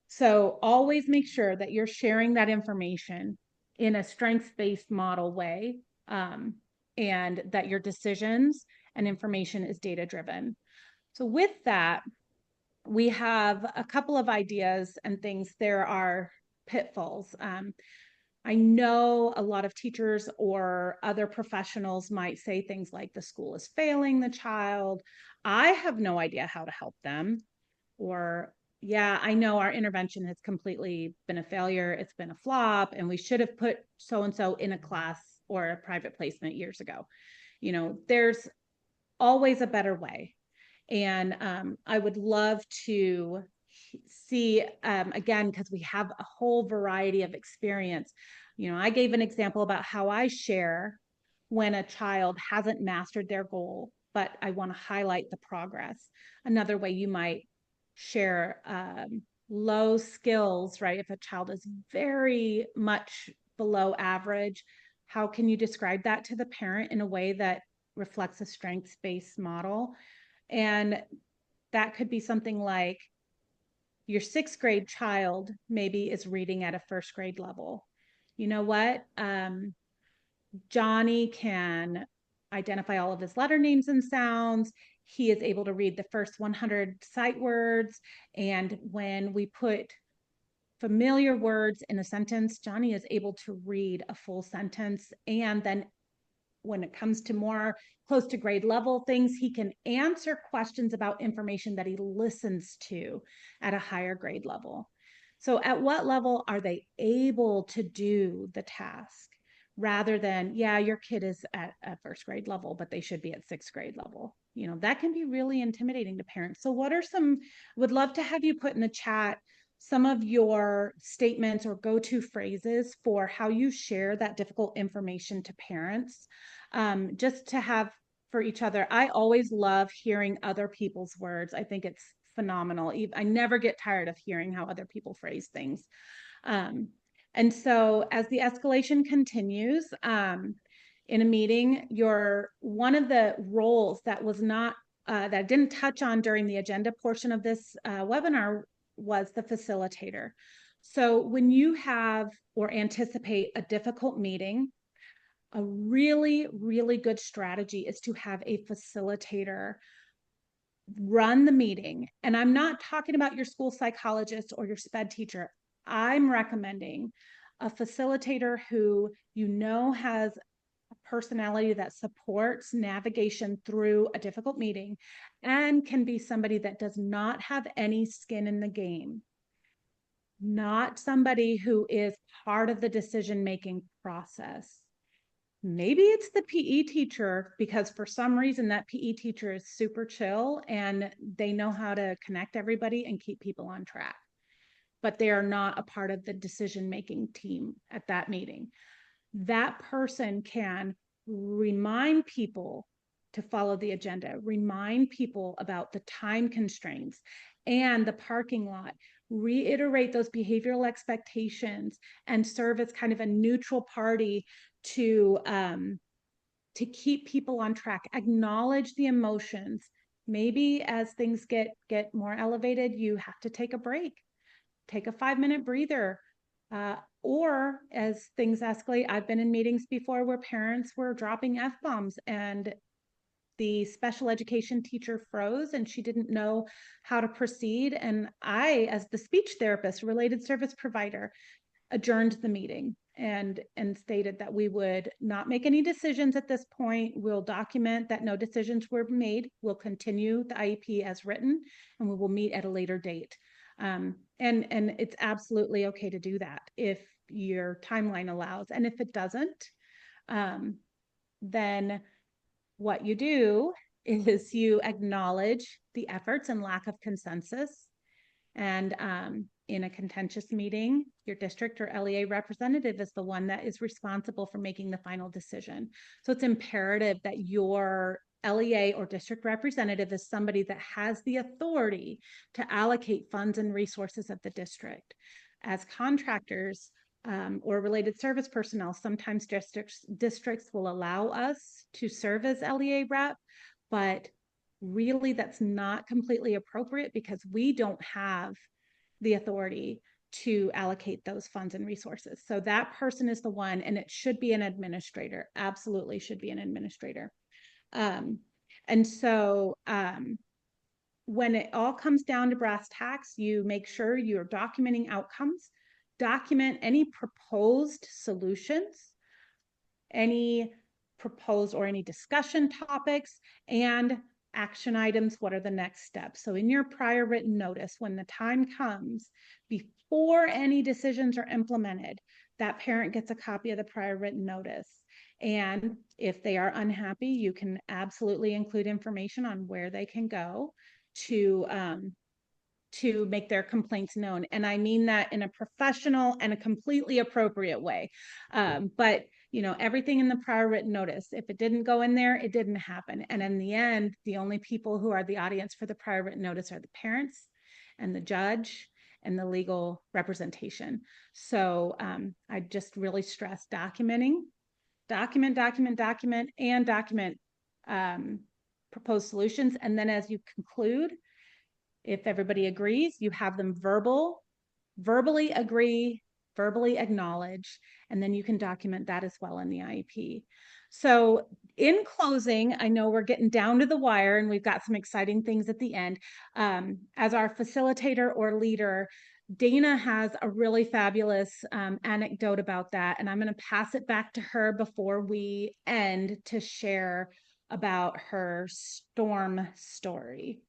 So always make sure that you're sharing that information in a strengths-based model way, and that your decisions and information is data-driven. So with that, we have a couple of ideas and things. There are pitfalls. I know a lot of teachers or other professionals might say things like the school is failing the child. I have no idea how to help them. Or, yeah, I know our intervention has completely been a failure. It's been a flop, and we should have put so-and-so in a class or a private placement years ago. There's always a better way. And I would love to see, again, because we have a whole variety of experience. I gave an example about how I share when a child hasn't mastered their goal, but I want to highlight the progress. Another way you might share low skills, right? If a child is very much below average, how can you describe that to the parent in a way that reflects a strengths-based model? And that could be something like your 6th grade child maybe is reading at a 1st grade level. You know what? Johnny can identify all of his letter names and sounds. He is able to read the first 100 sight words. And when we put familiar words in a sentence, Johnny is able to read a full sentence. And then when it comes to more close to grade level things, he can answer questions about information that he listens to at a higher grade level. So at what level are they able to do the task? Rather than, yeah, your kid is at a 1st grade level, but they should be at 6th grade level. You know, that can be really intimidating to parents. So what are some, would love to have you put in the chat some of your statements or go-to phrases for how you share that difficult information to parents, just to have for each other. I always love hearing other people's words. I think it's phenomenal. I never get tired of hearing how other people phrase things. And so as the escalation continues, in a meeting, one of the roles that was not, that I didn't touch on during the agenda portion of this webinar was the facilitator. So when you have or anticipate a difficult meeting, a really, really good strategy is to have a facilitator run the meeting. And I'm not talking about your school psychologist or your SPED teacher. I'm recommending a facilitator who you know has a personality that supports navigation through a difficult meeting and can be somebody that does not have any skin in the game, not somebody who is part of the decision-making process. Maybe it's the PE teacher, because for some reason that PE teacher is super chill and they know how to connect everybody and keep people on track, but they are not a part of the decision-making team at that meeting. That person can remind people to follow the agenda, remind people about the time constraints and the parking lot, reiterate those behavioral expectations, and serve as kind of a neutral party to keep people on track, acknowledge the emotions. Maybe as things get more elevated, you have to take a break, take a 5-minute breather. Or as things escalate, I've been in meetings before where parents were dropping F-bombs and the special education teacher froze and she didn't know how to proceed. And I, as the speech therapist, related service provider, adjourned the meeting and stated that we would not make any decisions at this point. We'll document that no decisions were made. We'll continue the IEP as written, and we will meet at a later date. And it's absolutely okay to do that if your timeline allows. And if it doesn't, then what you do is you acknowledge the efforts and lack of consensus. And in a contentious meeting, your district or LEA representative is the one that is responsible for making the final decision. So it's imperative that your LEA or district representative is somebody that has the authority to allocate funds and resources of the district. As contractors or related service personnel, sometimes districts will allow us to serve as LEA rep, but really that's not completely appropriate because we don't have the authority to allocate those funds and resources. So that person is the one, and it should be an administrator. Absolutely should be an administrator. And so when it all comes down to brass tacks, you make sure you're documenting outcomes, document any proposed solutions, any proposed or any discussion topics, and action items. What are the next steps? So in your prior written notice, when the time comes, before any decisions are implemented, that parent gets a copy of the prior written notice. And if they are unhappy, you can absolutely include information on where they can go to to make their complaints known. And I mean that in a professional and a completely appropriate way. But everything in the prior written notice, if it didn't go in there, it didn't happen. And in the end, the only people who are the audience for the prior written notice are the parents and the judge and the legal representation. So I just really stress documenting, document, and document proposed solutions. And then as you conclude, if everybody agrees, you have them verbally agree, verbally acknowledge, and then you can document that as well in the IEP. So in closing, I know we're getting down to the wire and we've got some exciting things at the end. As our facilitator or leader, Dana has a really fabulous anecdote about that, and I'm going to pass it back to her before we end to share about her storm story.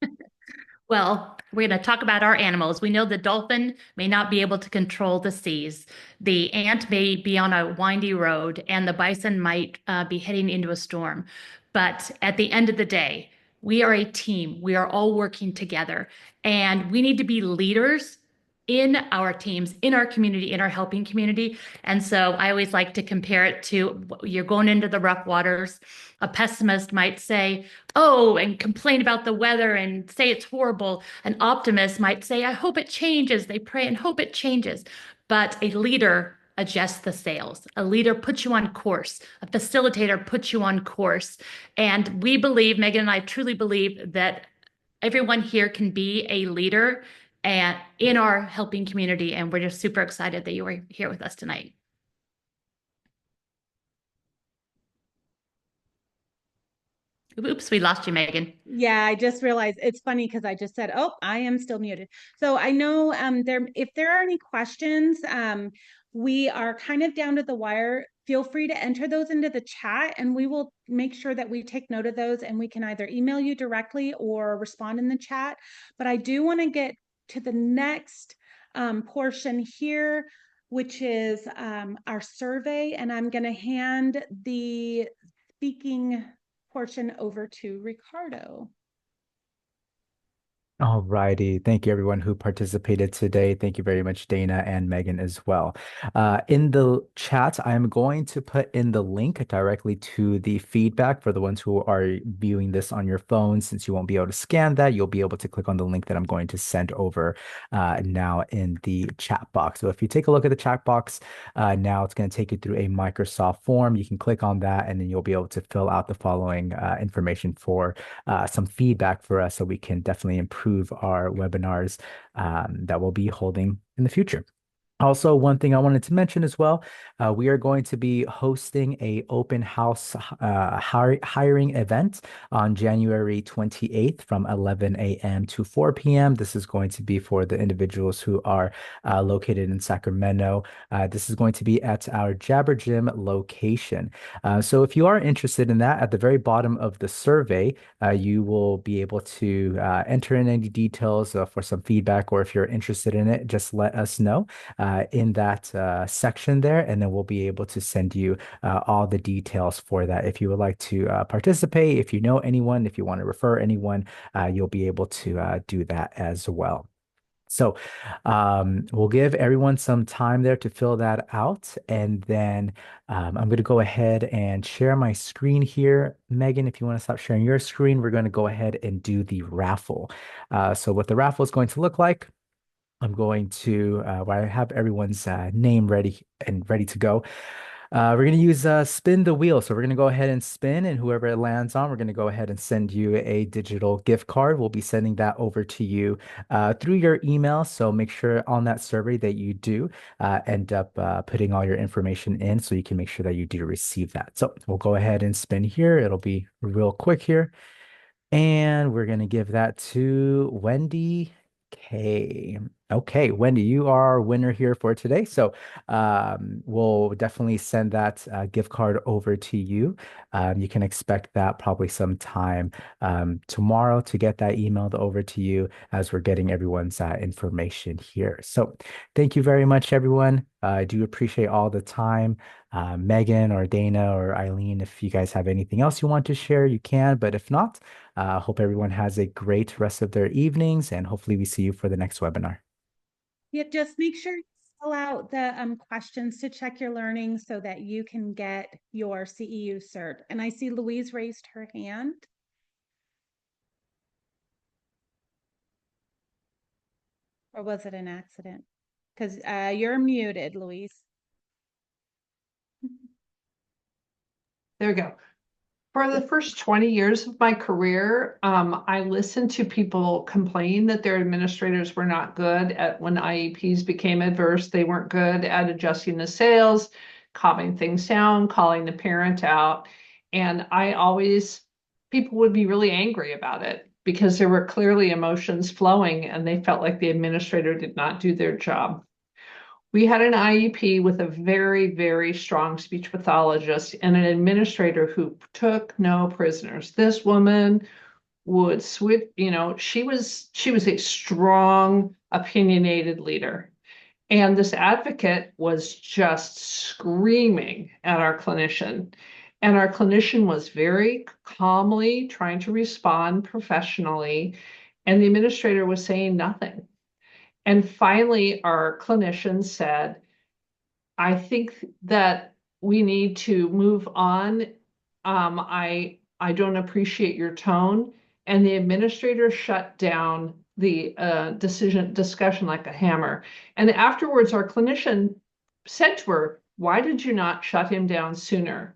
Well, we're going to talk about our animals. We know the dolphin may not be able to control the seas. The ant may be on a windy road, and the bison might be heading into a storm. But at the end of the day, we are a team. We are all working together, and we need to be leaders in our teams, in our community, in our helping community. And so I always like to compare it to you're going into the rough waters. A pessimist might say, oh, and complain about the weather and say it's horrible. An optimist might say, I hope it changes. They pray and hope it changes. But a leader adjusts the sails. A leader puts you on course. A facilitator puts you on course. And we believe, Megan and I truly believe that everyone here can be a leader and in our helping community. And we're just super excited that you were here with us tonight. Oops, we lost you, Megan. Yeah, I just realized it's funny because I just said, oh, I am still muted. So I know if there are any questions, we are kind of down to the wire. Feel free to enter those into the chat and we will make sure that we take note of those and we can either email you directly or respond in the chat. But I do want to get to the next portion here, which is our survey. And I'm going to hand the speaking portion over to Ricardo. All righty. Thank you, everyone who participated today. Thank you very much, Dana and Megan, as well. In the chat, I'm going to put in the link directly to the feedback for the ones who are viewing this on your phone. Since you won't be able to scan that, you'll be able to click on the link that I'm going to send over now in the chat box. So if you take a look at the chat box, now it's going to take you through a Microsoft form. You can click on that, and then you'll be able to fill out the following information for some feedback for us so we can definitely improve our webinars that we'll be holding in the future. Also, one thing I wanted to mention as well, we are going to be hosting a open house hiring event on January 28th from 11 a.m. to 4 p.m. This is going to be for the individuals who are located in Sacramento. This is going to be at our Jabber Gym location. So if you are interested in that, at the very bottom of the survey, you will be able to enter in any details for some feedback, or if you're interested in it, just let us know in that section there, and then we'll be able to send you all the details for that. If you would like to participate, if you know anyone, if you want to refer anyone, you'll be able to do that as well. So we'll give everyone some time there to fill that out. And then I'm going to go ahead and share my screen here. Megan, if you want to stop sharing your screen, we're going to go ahead and do the raffle. So what the raffle is going to look like, I'm going to, where I have everyone's name ready to go. We're going to use spin the wheel. So we're going to go ahead and spin, and whoever it lands on, we're going to go ahead and send you a digital gift card. We'll be sending that over to you through your email. So make sure on that survey that you do end up putting all your information in so you can make sure that you do receive that. So we'll go ahead and spin here. It'll be real quick here. And we're going to give that to Wendy K. Okay, Wendy, you are our winner here for today. So we'll definitely send that gift card over to you. You can expect that probably sometime tomorrow to get that emailed over to you as we're getting everyone's information here. So thank you very much, everyone. I do appreciate all the time. Megan or Dana or Eileen, if you guys have anything else you want to share, you can. But if not, hope everyone has a great rest of their evenings, and hopefully we see you for the next webinar. Yeah, just make sure you fill out the questions to check your learning so that you can get your CEU cert. And I see Louise raised her hand. Or was it an accident? Because you're muted, Louise. There we go. For the first 20 years of my career, I listened to people complain that their administrators were not good at when IEPs became adverse. They weren't good at adjusting the sales, calming things down, calling the parent out. And people would be really angry about it because there were clearly emotions flowing and they felt like the administrator did not do their job. We had an IEP with a very, very strong speech pathologist and an administrator who took no prisoners. This woman would switch, she was a strong, opinionated leader. And this advocate was just screaming at our clinician. And our clinician was very calmly trying to respond professionally. And the administrator was saying nothing. And finally, our clinician said, I think that we need to move on. I don't appreciate your tone. And the administrator shut down the discussion like a hammer. And afterwards, our clinician said to her, why did you not shut him down sooner?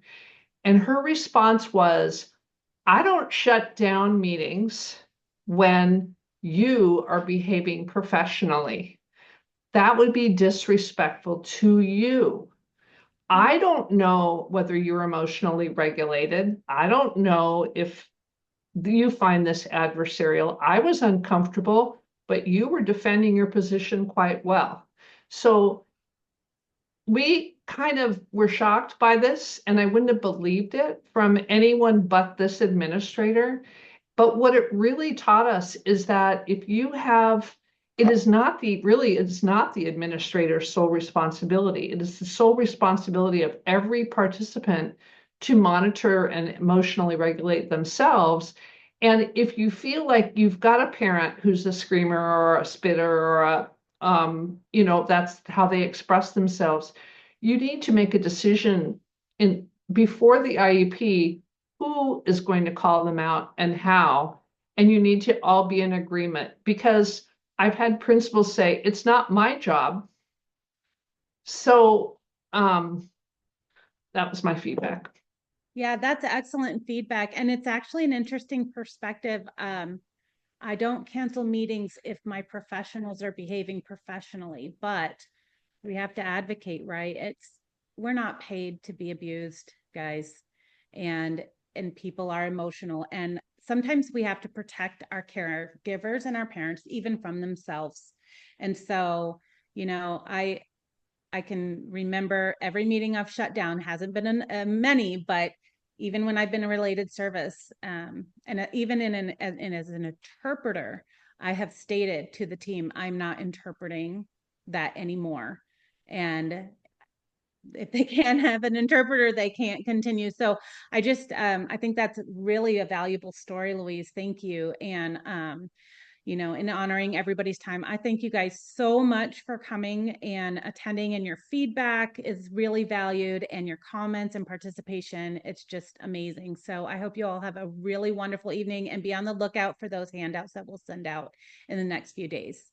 And her response was, I don't shut down meetings when you are behaving professionally. That would be disrespectful to you. I don't know whether you're emotionally regulated. I don't know if you find this adversarial. I was uncomfortable, but you were defending your position quite well. So we kind of were shocked by this, and I wouldn't have believed it from anyone but this administrator. But what it really taught us is that if you have, it's not the administrator's sole responsibility. It is the sole responsibility of every participant to monitor and emotionally regulate themselves. And if you feel like you've got a parent who's a screamer or a spitter or that's how they express themselves, you need to make a decision before the IEP who is going to call them out and how. And you need to all be in agreement, because I've had principals say, it's not my job. So that was my feedback. Yeah, that's excellent feedback. And it's actually an interesting perspective. I don't cancel meetings if my professionals are behaving professionally, but we have to advocate, right? We're not paid to be abused, guys. And people are emotional. And sometimes we have to protect our caregivers and our parents, even from themselves. And so, I can remember every meeting I've shut down, hasn't been many, but even when I've been a related service, and even as an interpreter, I have stated to the team, I'm not interpreting that anymore. And if they can't have an interpreter, they can't continue. So I think that's really a valuable story, Louise. Thank you. And, in honoring everybody's time, I thank you guys so much for coming and attending, and your feedback is really valued, and your comments and participation. It's just amazing. So I hope you all have a really wonderful evening, and be on the lookout for those handouts that we'll send out in the next few days.